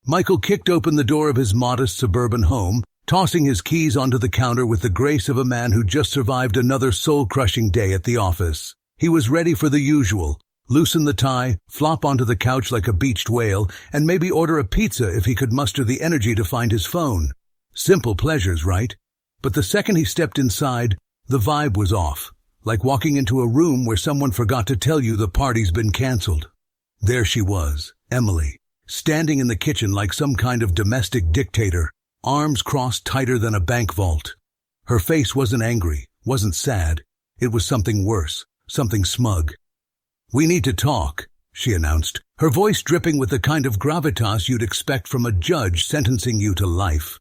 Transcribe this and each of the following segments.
Michael kicked open the door of his modest suburban home, tossing his keys onto the counter with the grace of a man who just survived another soul-crushing day at the office. He was ready for the usual: loosen the tie, flop onto the couch like a beached whale, and maybe order a pizza if he could muster the energy to find his phone. Simple pleasures, right? But the second he stepped inside, the vibe was off, like walking into a room where someone forgot to tell you the party's been canceled. There she was, Emily, standing in the kitchen like some kind of domestic dictator, arms crossed tighter than a bank vault. Her face wasn't angry, wasn't sad. It was something worse, something smug. "We need to talk," she announced, her voice dripping with the kind of gravitas you'd expect from a judge sentencing you to life.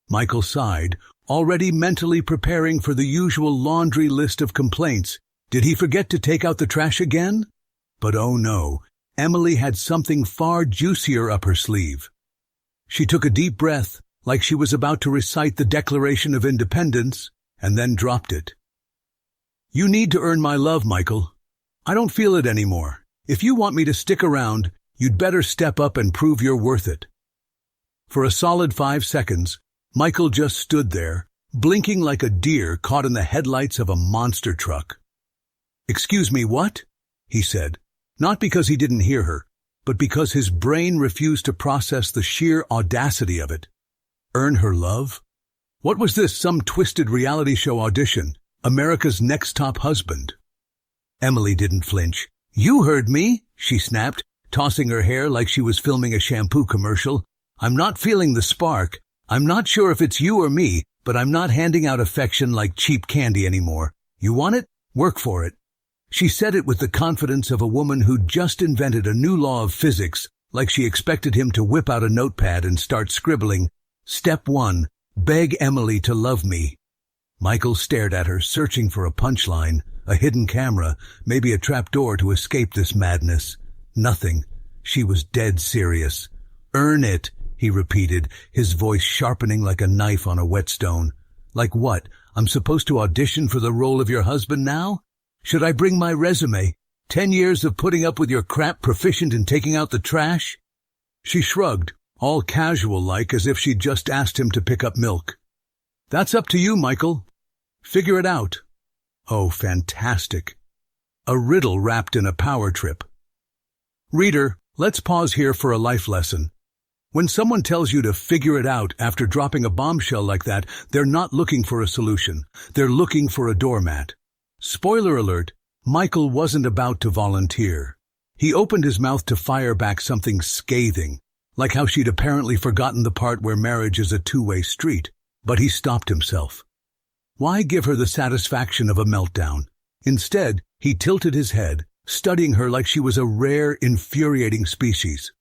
Michael sighed, already mentally preparing for the usual laundry list of complaints. Did he forget to take out the trash again? But oh no, Emily had something far juicier up her sleeve. She took a deep breath, like she was about to recite the Declaration of Independence, and then dropped it. "You need to earn my love, Michael. I don't feel it anymore. If you want me to stick around, you'd better step up and prove you're worth it." For a solid 5 seconds, Michael just stood there, blinking like a deer caught in the headlights of a monster truck. "Excuse me, what?" he said, not because he didn't hear her, but because his brain refused to process the sheer audacity of it. Earn her love? What was this, some twisted reality show audition? America's Next Top Husband? Emily didn't flinch. "You heard me," she snapped, tossing her hair like she was filming a shampoo commercial. "I'm not feeling the spark. I'm not sure if it's you or me, but I'm not handing out affection like cheap candy anymore. You want it? Work for it." She said it with the confidence of a woman who'd just invented a new law of physics, like she expected him to whip out a notepad and start scribbling. Step 1, beg Emily to love me. Michael stared at her, searching for a punchline, a hidden camera, maybe a trapdoor to escape this madness. Nothing. She was dead serious. "Earn it," he repeated, his voice sharpening like a knife on a whetstone. "Like what? I'm supposed to audition for the role of your husband now? Should I bring my resume? 10 years of putting up with your crap, proficient in taking out the trash?" She shrugged, all casual-like, as if she'd just asked him to pick up milk. "That's up to you, Michael. Figure it out." Oh, fantastic. A riddle wrapped in a power trip. Reader, let's pause here for a life lesson. When someone tells you to figure it out after dropping a bombshell like that, they're not looking for a solution. They're looking for a doormat. Spoiler alert, Michael wasn't about to volunteer. He opened his mouth to fire back something scathing, like how she'd apparently forgotten the part where marriage is a two-way street, but he stopped himself. Why give her the satisfaction of a meltdown? Instead, he tilted his head, studying her like she was a rare, infuriating species.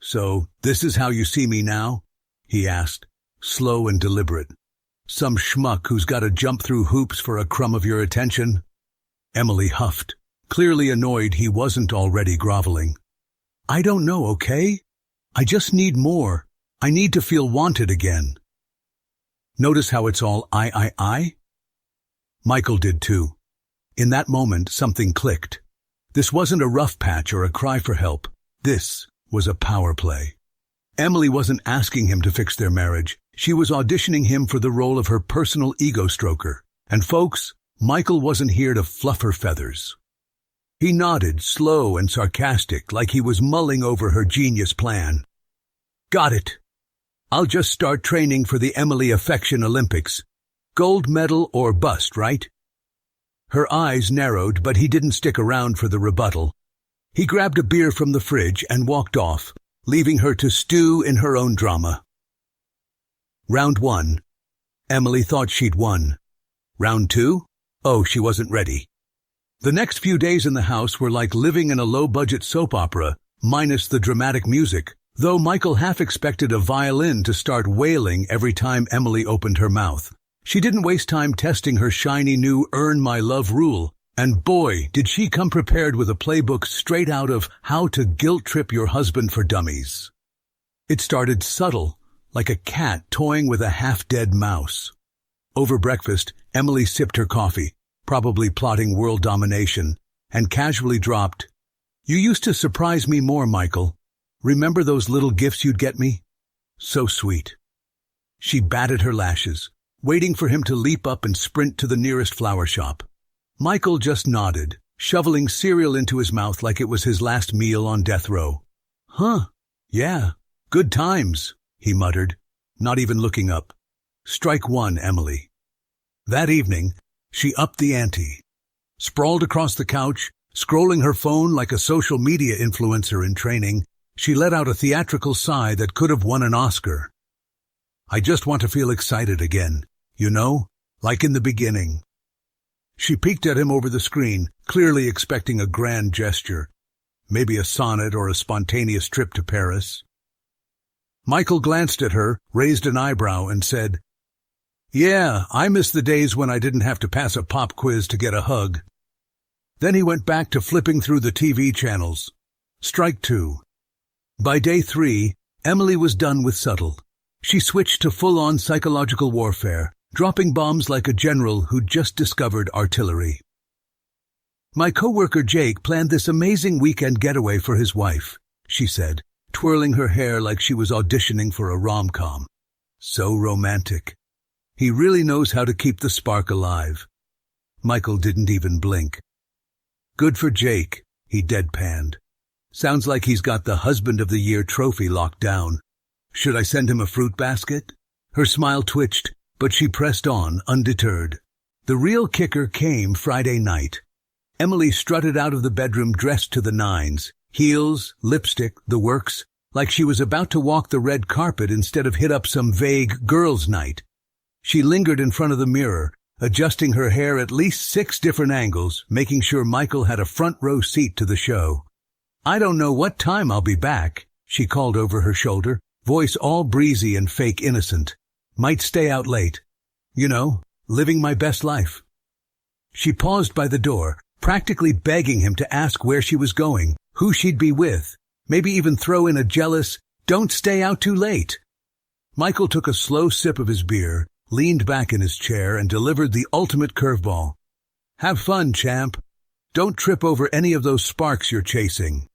"So, this is how you see me now?" he asked, slow and deliberate. "Some schmuck who's got to jump through hoops for a crumb of your attention?" Emily huffed, clearly annoyed he wasn't already groveling. "I don't know, okay? I just need more. I need to feel wanted again." Notice how it's all I? Michael did too. In that moment, something clicked. This wasn't a rough patch or a cry for help. This was a power play. Emily wasn't asking him to fix their marriage. She was auditioning him for the role of her personal ego stroker. And folks, Michael wasn't here to fluff her feathers. He nodded, slow and sarcastic, like he was mulling over her genius plan. "Got it. I'll just start training for the Emily Affection Olympics. Gold medal or bust, right?" Her eyes narrowed, but he didn't stick around for the rebuttal. He grabbed a beer from the fridge and walked off, leaving her to stew in her own drama. Round 1. Emily thought she'd won. Round 2? Oh, she wasn't ready. The next few days in the house were like living in a low-budget soap opera, minus the dramatic music, though Michael half expected a violin to start wailing every time Emily opened her mouth. She didn't waste time testing her shiny new Earn My Love rule, and boy, did she come prepared with a playbook straight out of How to Guilt-Trip Your Husband for Dummies. It started subtle, like a cat toying with a half-dead mouse. Over breakfast, Emily sipped her coffee, probably plotting world domination, and casually dropped, "You used to surprise me more, Michael. Remember those little gifts you'd get me? So sweet. She batted her lashes, waiting for him to leap up and sprint to the nearest flower shop. Michael just nodded, shoveling cereal into his mouth like it was his last meal on death row. Huh, yeah, good times, he muttered, not even looking up. Strike one, Emily. That evening, she upped the ante. Sprawled across the couch, scrolling her phone like a social media influencer in training, she let out a theatrical sigh that could have won an Oscar. I just want to feel excited again, you know, like in the beginning. She peeked at him over the screen, clearly expecting a grand gesture, maybe a sonnet or a spontaneous trip to Paris. Michael glanced at her, raised an eyebrow, and said, "Yeah, I miss the days when I didn't have to pass a pop quiz to get a hug." Then he went back to flipping through the TV channels. Strike two. By day 3, Emily was done with subtle. She switched to full-on psychological warfare, dropping bombs like a general who'd just discovered artillery. "My coworker Jake planned this amazing weekend getaway for his wife," she said, twirling her hair like she was auditioning for a rom-com. So romantic. He really knows how to keep the spark alive. Michael didn't even blink. "Good for Jake," he deadpanned. "Sounds like he's got the Husband of the Year trophy locked down. Should I send him a fruit basket?" Her smile twitched, but she pressed on, undeterred. The real kicker came Friday night. Emily strutted out of the bedroom dressed to the nines, heels, lipstick, the works, like she was about to walk the red carpet instead of hit up some vague girls' night. She lingered in front of the mirror, adjusting her hair at least 6 different angles, making sure Michael had a front-row seat to the show. "I don't know what time I'll be back," she called over her shoulder, voice all breezy and fake innocent. "Might stay out late. You know, living my best life." She paused by the door, practically begging him to ask where she was going, who she'd be with, maybe even throw in a jealous, "Don't stay out too late." Michael took a slow sip of his beer, leaned back in his chair, and delivered the ultimate curveball. "Have fun, champ. Don't trip over any of those sparks you're chasing."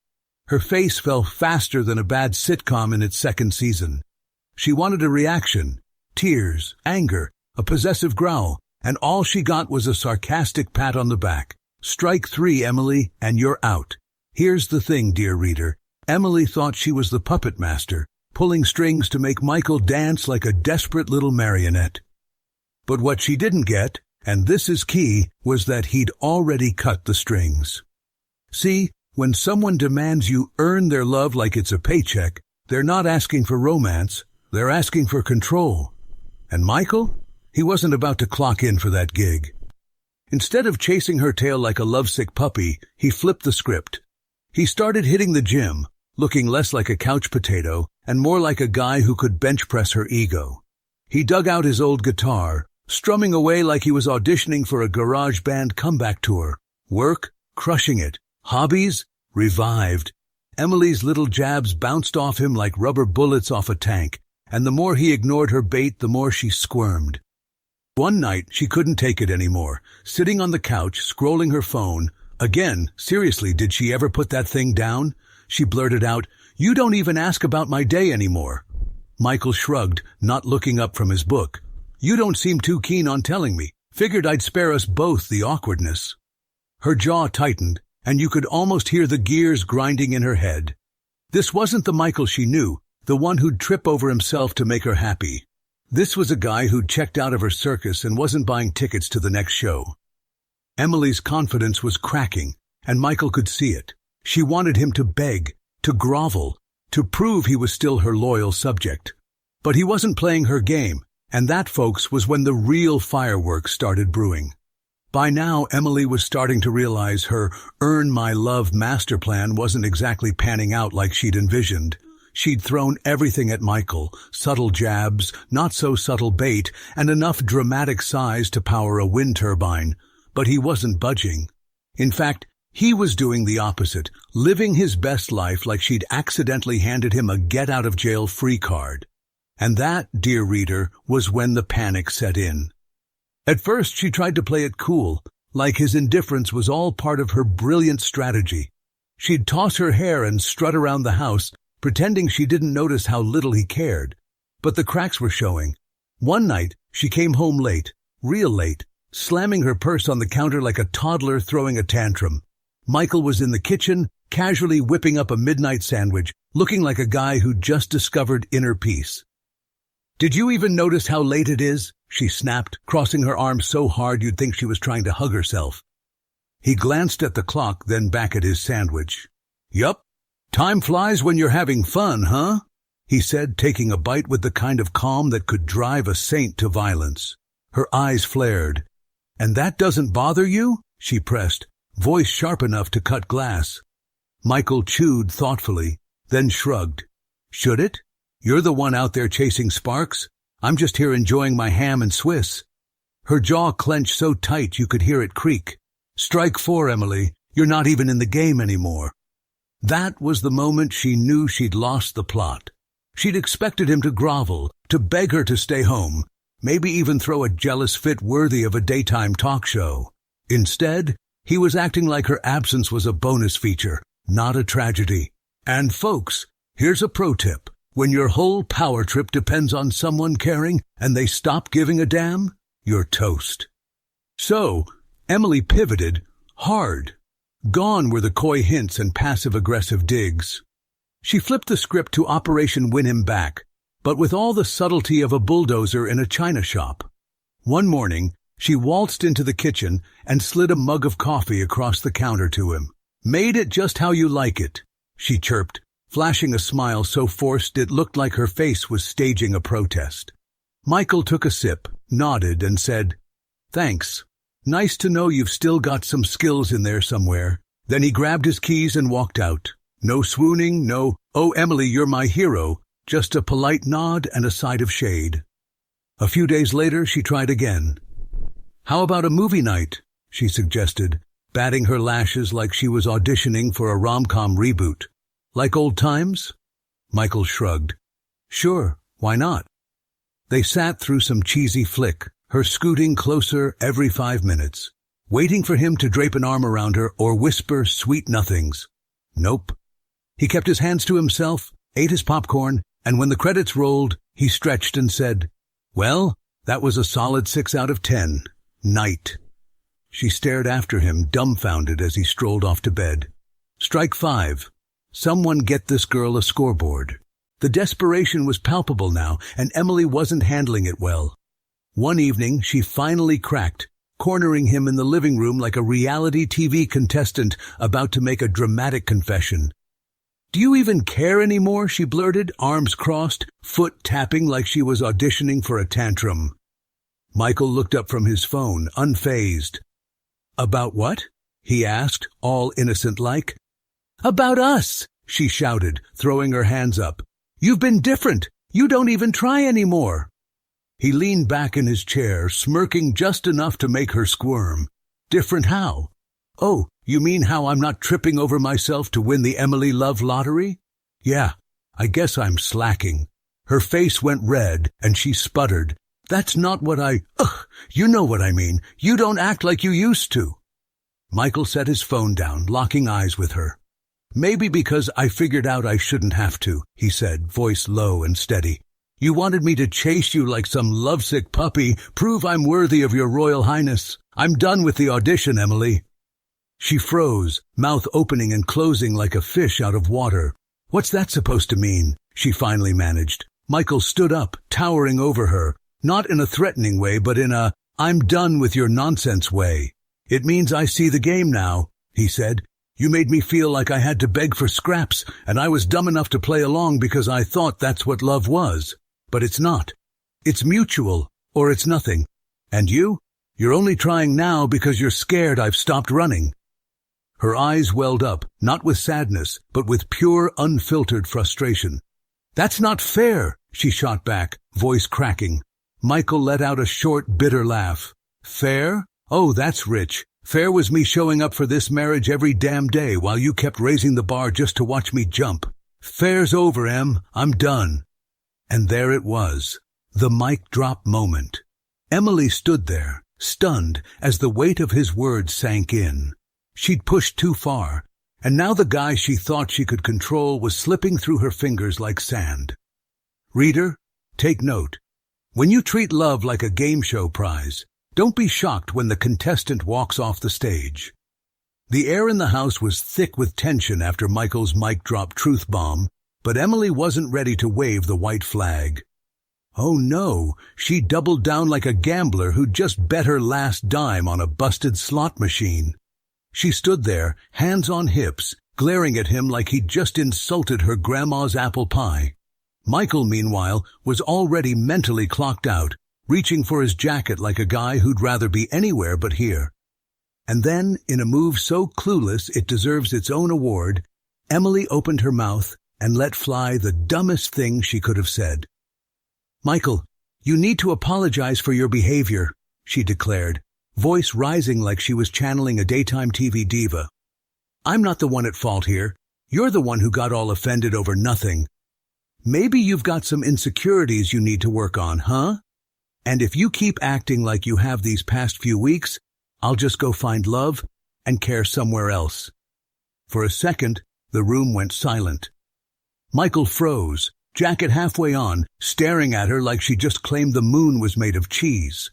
Her face fell faster than a bad sitcom in its 2nd season. She wanted a reaction, tears, anger, a possessive growl, and all she got was a sarcastic pat on the back. "Strike 3, Emily, and you're out." Here's the thing, dear reader. Emily thought she was the puppet master, pulling strings to make Michael dance like a desperate little marionette. But what she didn't get, and this is key, was that he'd already cut the strings. See, when someone demands you earn their love like it's a paycheck, they're not asking for romance, they're asking for control. And Michael? He wasn't about to clock in for that gig. Instead of chasing her tail like a lovesick puppy, he flipped the script. He started hitting the gym, looking less like a couch potato and more like a guy who could bench press her ego. He dug out his old guitar, strumming away like he was auditioning for a garage band comeback tour. Work, crushing it. Hobbies, revived. Emily's little jabs bounced off him like rubber bullets off a tank, and the more he ignored her bait, the more she squirmed. One night, she couldn't take it anymore. Sitting on the couch, scrolling her phone. Again, seriously, did she ever put that thing down? She blurted out, "You don't even ask about my day anymore." Michael shrugged, not looking up from his book. "You don't seem too keen on telling me. Figured I'd spare us both the awkwardness." Her jaw tightened, and you could almost hear the gears grinding in her head. This wasn't the Michael she knew, the one who'd trip over himself to make her happy. This was a guy who'd checked out of her circus and wasn't buying tickets to the next show. Emily's confidence was cracking, and Michael could see it. She wanted him to beg, to grovel, to prove he was still her loyal subject. But he wasn't playing her game, and that, folks, was when the real fireworks started brewing. By now, Emily was starting to realize her earn my love master plan wasn't exactly panning out like she'd envisioned. She'd thrown everything at Michael, subtle jabs, not-so-subtle bait, and enough dramatic sighs to power a wind turbine. But he wasn't budging. In fact, he was doing the opposite, living his best life like she'd accidentally handed him a get-out-of-jail-free card. And that, dear reader, was when the panic set in. At first, she tried to play it cool, like his indifference was all part of her brilliant strategy. She'd toss her hair and strut around the house, pretending she didn't notice how little he cared. But the cracks were showing. One night, she came home late, real late, slamming her purse on the counter like a toddler throwing a tantrum. Michael was in the kitchen, casually whipping up a midnight sandwich, looking like a guy who'd just discovered inner peace. "Did you even notice how late it is?" she snapped, crossing her arms so hard you'd think she was trying to hug herself. He glanced at the clock, then back at his sandwich. "Yup. Time flies when you're having fun, huh?" he said, taking a bite with the kind of calm that could drive a saint to violence. Her eyes flared. "And that doesn't bother you?" she pressed, voice sharp enough to cut glass. Michael chewed thoughtfully, then shrugged. "Should it? You're the one out there chasing sparks. I'm just here enjoying my ham and Swiss." Her jaw clenched so tight you could hear it creak. "Strike 4, Emily. You're not even in the game anymore." That was the moment she knew she'd lost the plot. She'd expected him to grovel, to beg her to stay home, maybe even throw a jealous fit worthy of a daytime talk show. Instead, he was acting like her absence was a bonus feature, not a tragedy. And folks, here's a pro tip. When your whole power trip depends on someone caring and they stop giving a damn, you're toast. So, Emily pivoted, hard. Gone were the coy hints and passive-aggressive digs. She flipped the script to Operation Win Him Back, but with all the subtlety of a bulldozer in a china shop. One morning, she waltzed into the kitchen and slid a mug of coffee across the counter to him. "Made it just how you like it," she chirped, flashing a smile so forced it looked like her face was staging a protest. Michael took a sip, nodded, and said, "Thanks. Nice to know you've still got some skills in there somewhere." Then he grabbed his keys and walked out. No swooning, no, "Oh, Emily, you're my hero," just a polite nod and a side of shade. A few days later, she tried again. "How about a movie night?" she suggested, batting her lashes like she was auditioning for a rom-com reboot. "Like old times?" Michael shrugged. "Sure, why not?" They sat through some cheesy flick, her scooting closer every 5 minutes, waiting for him to drape an arm around her or whisper sweet nothings. Nope. He kept his hands to himself, ate his popcorn, and when the credits rolled, he stretched and said, "Well, that was a solid 6 out of 10. Night." She stared after him, dumbfounded, as he strolled off to bed. Strike 5. Someone get this girl a scoreboard. The desperation was palpable now, and Emily wasn't handling it well. One evening, she finally cracked, cornering him in the living room like a reality TV contestant about to make a dramatic confession. "Do you even care anymore?" she blurted, arms crossed, foot tapping like she was auditioning for a tantrum. Michael looked up from his phone, unfazed. "About what?" he asked, all innocent-like. "About us," she shouted, throwing her hands up. "You've been different. You don't even try anymore." He leaned back in his chair, smirking just enough to make her squirm. "Different how?" "Oh, you mean how I'm not tripping over myself to win the Emily Love lottery?" "Yeah, I guess I'm slacking." Her face went red, and she sputtered. "That's not what you know what I mean. You don't act like you used to." Michael set his phone down, locking eyes with her. "Maybe because I figured out I shouldn't have to," he said, voice low and steady. "You wanted me to chase you like some lovesick puppy, prove I'm worthy of your royal highness. I'm done with the audition, Emily." She froze, mouth opening and closing like a fish out of water. "What's that supposed to mean?" she finally managed. Michael stood up, towering over her, not in a threatening way, but in a "I'm done with your nonsense" way. "It means I see the game now," he said. "You made me feel like I had to beg for scraps, and I was dumb enough to play along because I thought that's what love was. But it's not. It's mutual, or it's nothing. And you're only trying now because you're scared I've stopped running." Her eyes welled up, not with sadness, but with pure, unfiltered frustration. "That's not fair," she shot back, voice cracking. Michael let out a short, bitter laugh. "Fair? Oh, that's rich. Fair was me showing up for this marriage every damn day while you kept raising the bar just to watch me jump. Fair's over, Em. I'm done." And there it was, the mic drop moment. Emily stood there, stunned, as the weight of his words sank in. She'd pushed too far, and now the guy she thought she could control was slipping through her fingers like sand. Reader, take note. When you treat love like a game show prize, don't be shocked when the contestant walks off the stage. The air in the house was thick with tension after Michael's mic drop truth bomb, but Emily wasn't ready to wave the white flag. Oh no, she doubled down like a gambler who'd just bet her last dime on a busted slot machine. She stood there, hands on hips, glaring at him like he'd just insulted her grandma's apple pie. Michael, meanwhile, was already mentally clocked out, reaching for his jacket like a guy who'd rather be anywhere but here. And then, in a move so clueless it deserves its own award, Emily opened her mouth and let fly the dumbest thing she could have said. "Michael, you need to apologize for your behavior," she declared, voice rising like she was channeling a daytime TV diva. "I'm not the one at fault here. You're the one who got all offended over nothing. Maybe you've got some insecurities you need to work on, huh? And if you keep acting like you have these past few weeks, I'll just go find love and care somewhere else." For a second, the room went silent. Michael froze, jacket halfway on, staring at her like she just claimed the moon was made of cheese.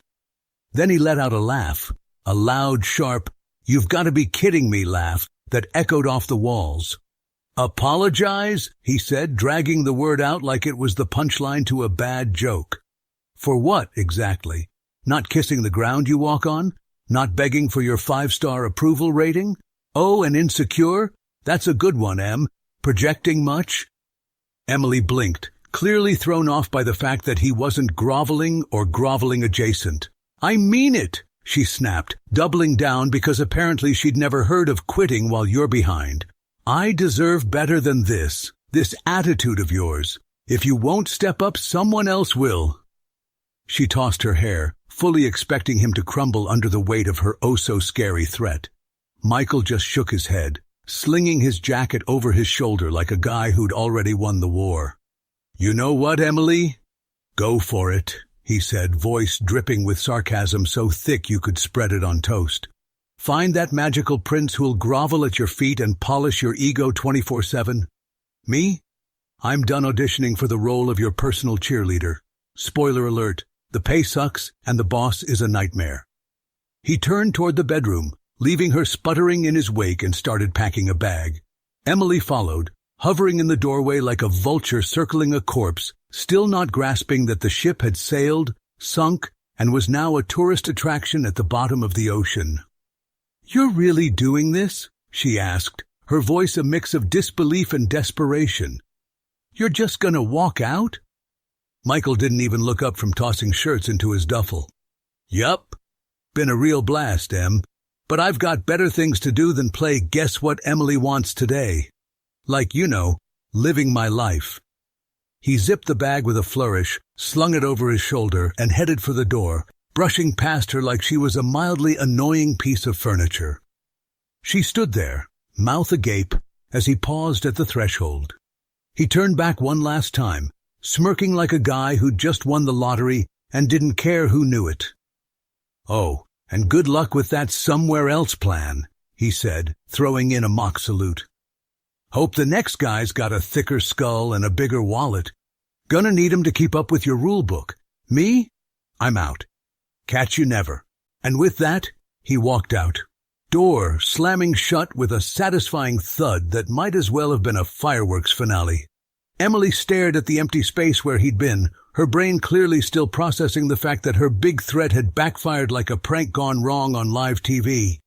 Then he let out a laugh, a loud, sharp, "You've got to be kidding me" laugh that echoed off the walls. "Apologize?" he said, dragging the word out like it was the punchline to a bad joke. "For what, exactly? Not kissing the ground you walk on? Not begging for your 5-star approval rating? Oh, and insecure? That's a good one, Em. Projecting much?" Emily blinked, clearly thrown off by the fact that he wasn't groveling or groveling adjacent. "I mean it," she snapped, doubling down because apparently she'd never heard of quitting while you're behind. "I deserve better than this attitude of yours. If you won't step up, someone else will." She tossed her hair, fully expecting him to crumble under the weight of her oh-so-scary threat. Michael just shook his head, slinging his jacket over his shoulder like a guy who'd already won the war. "You know what, Emily? Go for it," he said, voice dripping with sarcasm so thick you could spread it on toast. "Find that magical prince who'll grovel at your feet and polish your ego 24/7. Me? I'm done auditioning for the role of your personal cheerleader. Spoiler alert, the pay sucks and the boss is a nightmare." He turned toward the bedroom, leaving her sputtering in his wake, and started packing a bag. Emily followed, hovering in the doorway like a vulture circling a corpse, still not grasping that the ship had sailed, sunk, and was now a tourist attraction at the bottom of the ocean. "You're really doing this?" she asked, her voice a mix of disbelief and desperation. "You're just gonna walk out?" Michael didn't even look up from tossing shirts into his duffel. "Yup. Been a real blast, Em. But I've got better things to do than play Guess What Emily Wants Today. Like, you know, living my life." He zipped the bag with a flourish, slung it over his shoulder, and headed for the door, brushing past her like she was a mildly annoying piece of furniture. She stood there, mouth agape, as he paused at the threshold. He turned back one last time, smirking like a guy who'd just won the lottery and didn't care who knew it. "Oh, and good luck with that somewhere else plan," he said, throwing in a mock salute. "Hope the next guy's got a thicker skull and a bigger wallet. Gonna need him to keep up with your rule book. Me? I'm out. Catch you never." And with that, he walked out, door slamming shut with a satisfying thud that might as well have been a fireworks finale. Emily stared at the empty space where he'd been, her brain clearly still processing the fact that her big threat had backfired like a prank gone wrong on live TV.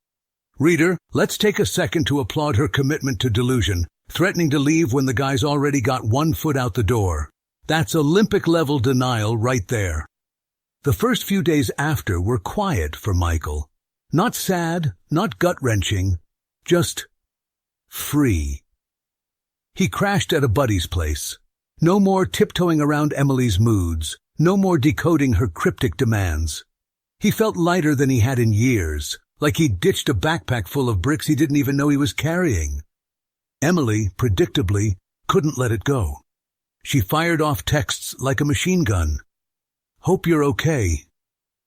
Reader, let's take a second to applaud her commitment to delusion, threatening to leave when the guy's already got one foot out the door. That's Olympic-level denial right there. The first few days after were quiet for Michael. Not sad, not gut-wrenching, just free. He crashed at a buddy's place. No more tiptoeing around Emily's moods, no more decoding her cryptic demands. He felt lighter than he had in years, like he'd ditched a backpack full of bricks he didn't even know he was carrying. Emily, predictably, couldn't let it go. She fired off texts like a machine gun. "Hope you're okay.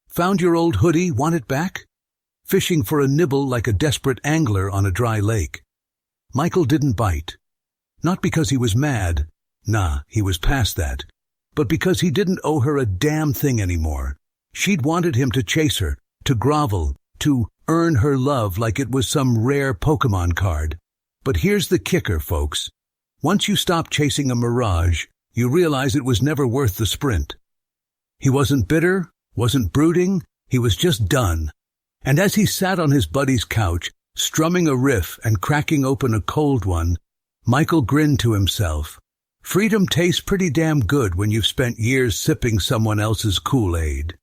Found your old hoodie, want it back?" Fishing for a nibble like a desperate angler on a dry lake. Michael didn't bite. Not because he was mad. Nah, he was past that. But because he didn't owe her a damn thing anymore. She'd wanted him to chase her, to grovel, to earn her love like it was some rare Pokemon card. But here's the kicker, folks. Once you stop chasing a mirage, you realize it was never worth the sprint. He wasn't bitter, wasn't brooding, he was just done. And as he sat on his buddy's couch, strumming a riff and cracking open a cold one, Michael grinned to himself. Freedom tastes pretty damn good when you've spent years sipping someone else's Kool-Aid.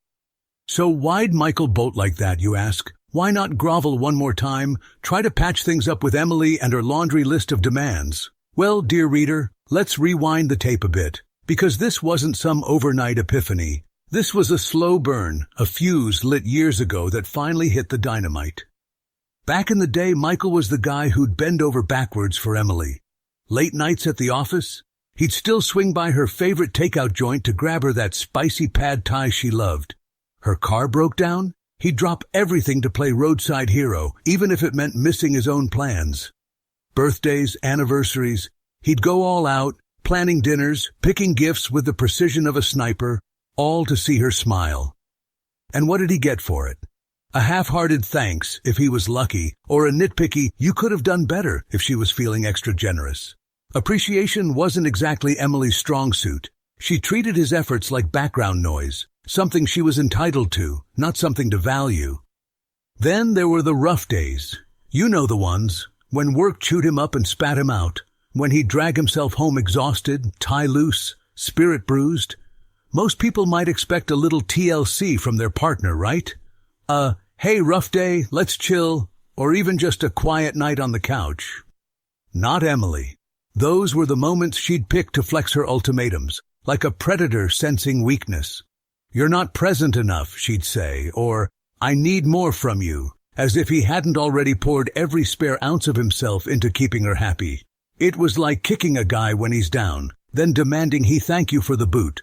So why'd Michael bolt like that, you ask? Why not grovel one more time, try to patch things up with Emily and her laundry list of demands? Well, dear reader, let's rewind the tape a bit, because this wasn't some overnight epiphany. This was a slow burn, a fuse lit years ago that finally hit the dynamite. Back in the day, Michael was the guy who'd bend over backwards for Emily. Late nights at the office, he'd still swing by her favorite takeout joint to grab her that spicy pad thai she loved. Her car broke down, he'd drop everything to play roadside hero, even if it meant missing his own plans. Birthdays, anniversaries, he'd go all out, planning dinners, picking gifts with the precision of a sniper, all to see her smile. And what did he get for it? A half-hearted thanks, if he was lucky, or a nitpicky, you could have done better, if she was feeling extra generous. Appreciation wasn't exactly Emily's strong suit. She treated his efforts like background noise, something she was entitled to, not something to value. Then there were the rough days. You know the ones, when work chewed him up and spat him out, when he'd drag himself home exhausted, tie loose, spirit bruised. Most people might expect a little TLC from their partner, right? Hey, rough day, let's chill, or even just a quiet night on the couch. Not Emily. Those were the moments she'd pick to flex her ultimatums, like a predator sensing weakness. You're not present enough, she'd say, or I need more from you, as if he hadn't already poured every spare ounce of himself into keeping her happy. It was like kicking a guy when he's down, then demanding he thank you for the boot.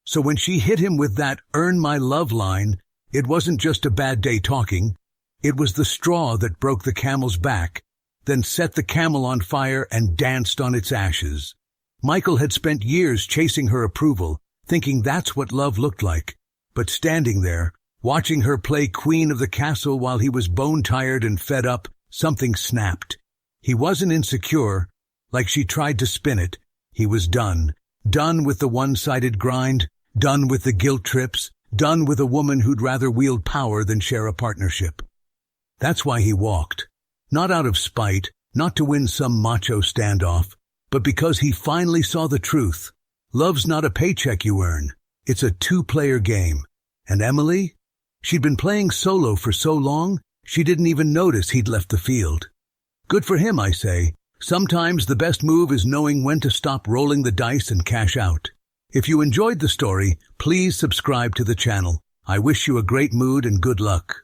So when she hit him with that earn my love line, it wasn't just a bad day talking. It was the straw that broke the camel's back, then set the camel on fire and danced on its ashes. Michael had spent years chasing her approval, thinking that's what love looked like. But standing there, watching her play queen of the castle while he was bone-tired and fed up, something snapped. He wasn't insecure, like she tried to spin it. He was done. Done with the one-sided grind, done with the guilt trips, done with a woman who'd rather wield power than share a partnership. That's why he walked. Not out of spite, not to win some macho standoff, but because he finally saw the truth. Love's not a paycheck you earn. It's a two-player game. And Emily? She'd been playing solo for so long, she didn't even notice he'd left the field. Good for him, I say. Sometimes the best move is knowing when to stop rolling the dice and cash out. If you enjoyed the story, please subscribe to the channel. I wish you a great mood and good luck.